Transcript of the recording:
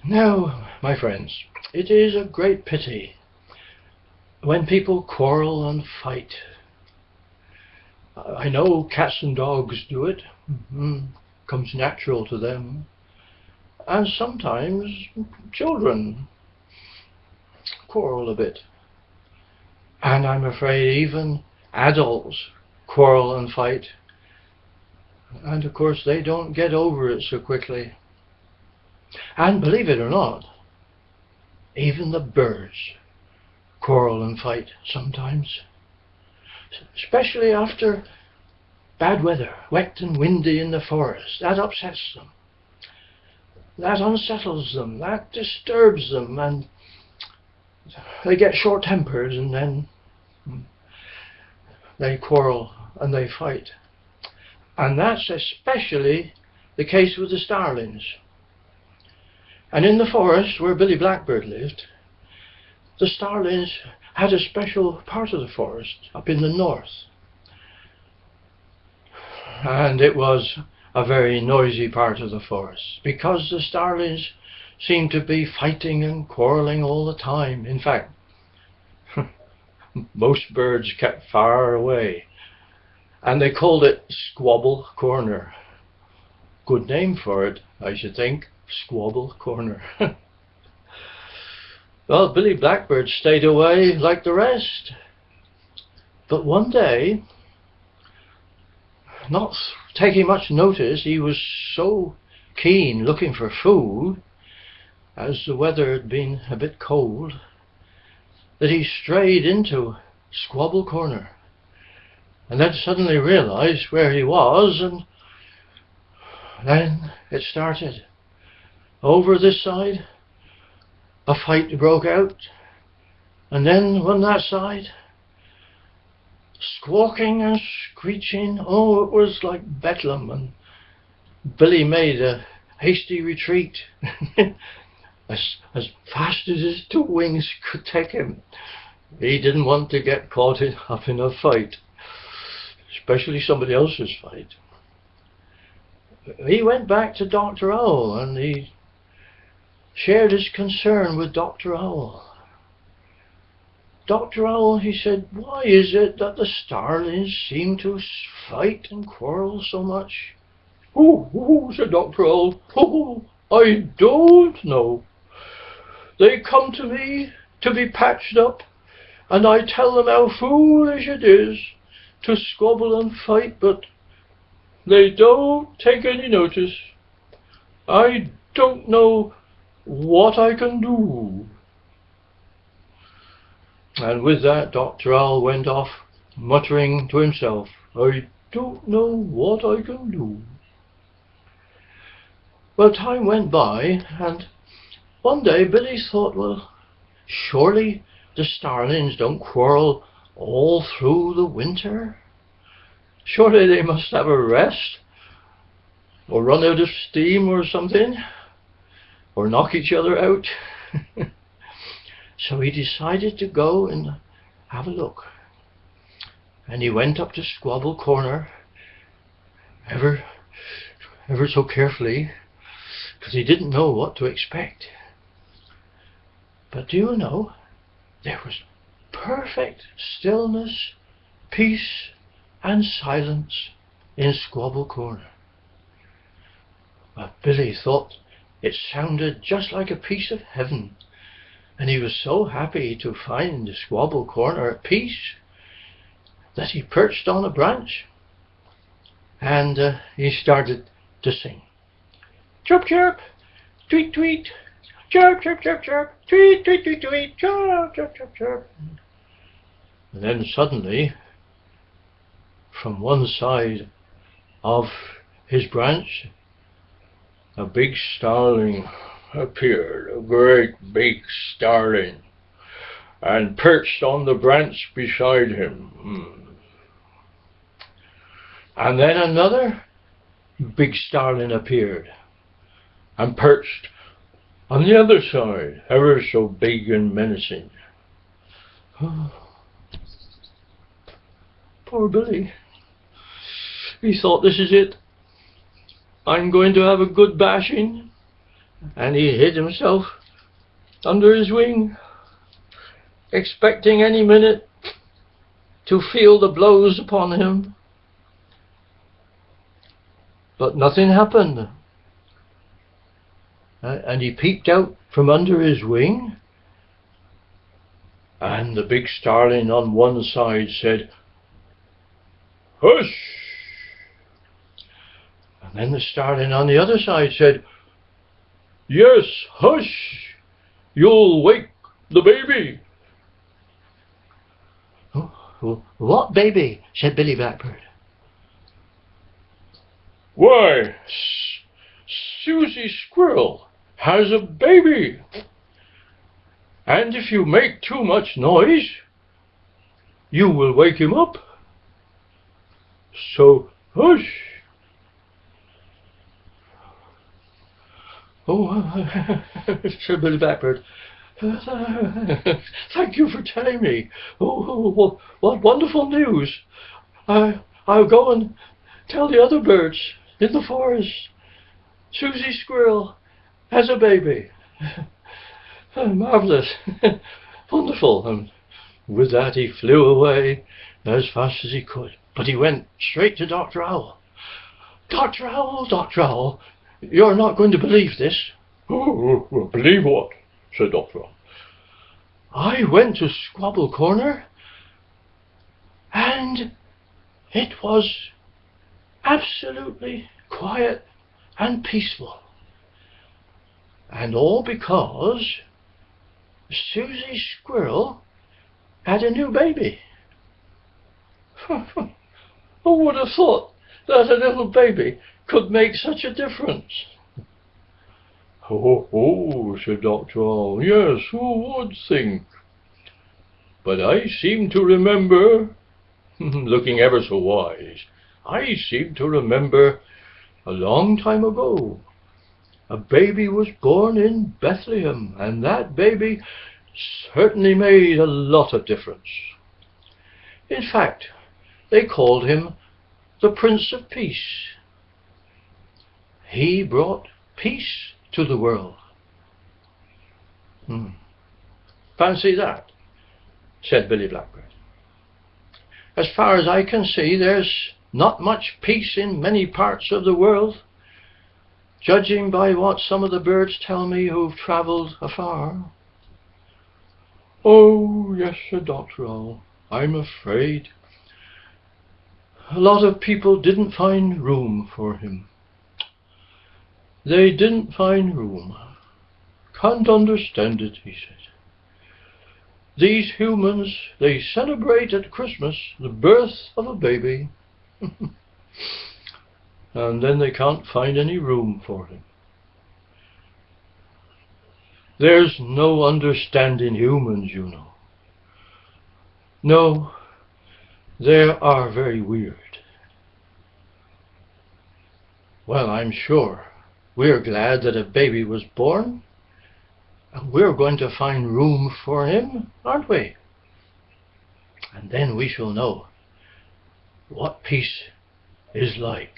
Now, my friends, it is a great pity when people quarrel and fight. I know cats and dogs do it. Comes natural to them. And sometimes children quarrel a bit. And I'm afraid even adults quarrel and fight. And of course they don't get over it so quickly. And believe it or not, even the birds quarrel and fight sometimes. Especially after bad weather, wet and windy in the forest. That upsets them. That unsettles them. That disturbs them. And they get short-tempered and then they quarrel and they fight. And that's especially the case with the starlings. And in the forest where Billy Blackbird lived, the starlings had a special part of the forest up in the north. And it was a very noisy part of the forest because the starlings seemed to be fighting and quarrelling all the time. In fact, most birds kept far away. And they called it Squabble Corner. Good name for it, I should think. Squabble Corner. Well, Billy Blackbird stayed away like the rest. But one day, not taking much notice, he was so keen looking for food, as the weather had been a bit cold, that he strayed into Squabble Corner. And then suddenly realized where he was, and then it started. Over this side, a fight broke out, and then on that side, squawking and screeching. Oh, it was like bedlam, and Billy made a hasty retreat as fast as his two wings could take him. He didn't want to get caught up in a fight, especially somebody else's fight. He went back to Dr. Owl and he shared his concern with Dr. Owl. Dr. Owl, he said, why is it that the starlings seem to fight and quarrel so much? Oh, said Dr. Owl, I don't know. They come to me to be patched up, and I tell them how foolish it is to squabble and fight, but they don't take any notice. I don't know what I can do. And with that, Dr. Owl went off, muttering to himself, I don't know what I can do. Well, time went by, and one day Billy thought, well, surely the starlings don't quarrel all through the winter. Surely they must have a rest, or run out of steam or something, or knock each other out. So he decided to go and have a look. And he went up to Squabble Corner, ever so carefully, because he didn't know what to expect. But do you know, there was perfect stillness, peace, and silence in Squabble Corner. But Billy thought it sounded just like a piece of heaven, and he was so happy to find the Squabble Corner at peace that he perched on a branch and he started to sing. Chirp, chirp, tweet, tweet, chirp, chirp, chirp, chirp, tweet, tweet, tweet, tweet, chirp, chirp, chirp, chirp. And then suddenly, from one side of his branch, a big starling appeared, a great big starling, and perched on the branch beside him. And then another big starling appeared and perched on the other side, ever so big and menacing. Poor Billy. He thought, this is it. I'm going to have a good bashing. and he hid himself under his wing, expecting any minute to feel the blows upon him. But nothing happened. And he peeped out from under his wing, and the big starling on one side said, "Hush!" And then the starling on the other side said, "Yes, hush! You'll wake the baby." "Oh, what baby?" said Billy Blackbird. "Why, Susie Squirrel has a baby, and if you make too much noise, you will wake him up. So hush." "Oh," said Billy Blackbird, "thank you for telling me. Oh, what wonderful news. I'll go and tell the other birds in the forest. Susie Squirrel has a baby." Marvellous. Wonderful. And with that he flew away as fast as he could. But he went straight to Dr. Owl. "Dr. Owl, Dr. Owl, you're not going to believe this." "Oh, believe what?" said Dr. Owl. "I went to Squabble Corner, and it was absolutely quiet and peaceful. And all because Susie Squirrel had a new baby." Who would have thought that a little baby could make such a difference? "Oh, said Dr. Owl, "yes, who would think? But I seem to remember," looking ever so wise, "I seem to remember a long time ago, a baby was born in Bethlehem, and that baby certainly made a lot of difference. In fact, they called him the Prince of Peace. He brought peace to the world." "Fancy that," said Billy Blackbird. "As far as I can see, there's not much peace in many parts of the world, judging by what some of the birds tell me who've travelled afar." "Oh, yes," said Dr. Owl, "I'm afraid a lot of people didn't find room for him. They didn't find room. Can't understand it," he said. "These humans, they celebrate at Christmas the birth of a baby, and then they can't find any room for him. There's no understanding humans, you know. No, they are very weird. Well, I'm sure we're glad that a baby was born, and we're going to find room for him, aren't we? And then we shall know what peace is like."